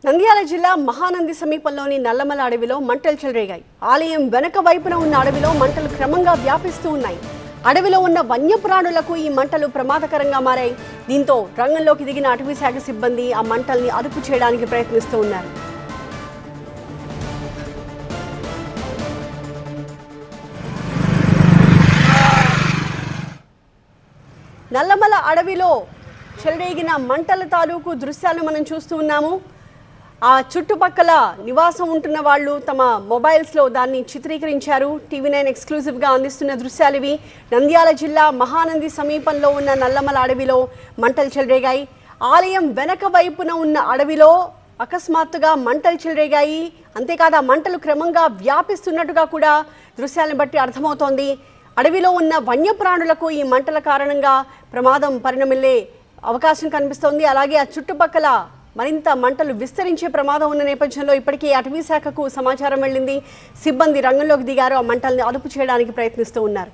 నంద్యాల జిల్లా మహానంది సమీపంలోని నల్లమల అడవిలో మంటలు చెలరేగాయి. ఆలయం వెనక వైపున ఉన్న అడవిలో మంటలు క్రమంగా వ్యాపిస్తూ ఉన్నాయి. అడవిలో ఉన్న వన్యప్రాణులకు ఈ మంటలు ప్రమాదకరంగా మారాయి. దీంతో రంగంలోకి దిగిన అటవీ శాఖ సిబ్బంది ఆ మంటల్ని అదుపు చేయడానికి ప్రయత్నిస్తూ ఉన్నారు. నల్లమల అడవిలో చెలరేగిన మంటల తాలూకు దృశ్యాలు మనం చూస్తూ ఉన్నాము. ఆ చుట్టుపక్కల నివాసం ఉంటున్న వాళ్ళు తమ మొబైల్స్లో దాన్ని చిత్రీకరించారు. టీవీ9 ఎక్స్క్లూజివ్గా అందిస్తున్న దృశ్యాలు ఇవి. నంద్యాల జిల్లా మహానంది సమీపంలో ఉన్న నల్లమల అడవిలో మంటలు చెలరేగాయి. ఆలయం వెనక వైపున ఉన్న అడవిలో అకస్మాత్తుగా మంటలు చెలరేగాయి. అంతేకాదు ఆ మంటలు క్రమంగా వ్యాపిస్తున్నట్టుగా కూడా దృశ్యాలను బట్టి అర్థమవుతోంది. అడవిలో ఉన్న వన్యప్రాణులకు ఈ మంటల కారణంగా ప్రమాదం పరిణమిల్లే అవకాశం కనిపిస్తోంది. అలాగే ఆ చుట్టుపక్కల మరింత మంటలు విస్తరించే ప్రమాదం ఉన్న నేపథ్యంలో ఇప్పటికే అటవీ శాఖకు సమాచారం వెళ్ళింది. సిబ్బంది రంగంలోకి దిగారు. ఆ మంటల్ని అదుపు చేయడానికి ప్రయత్నిస్తూ ఉన్నారు.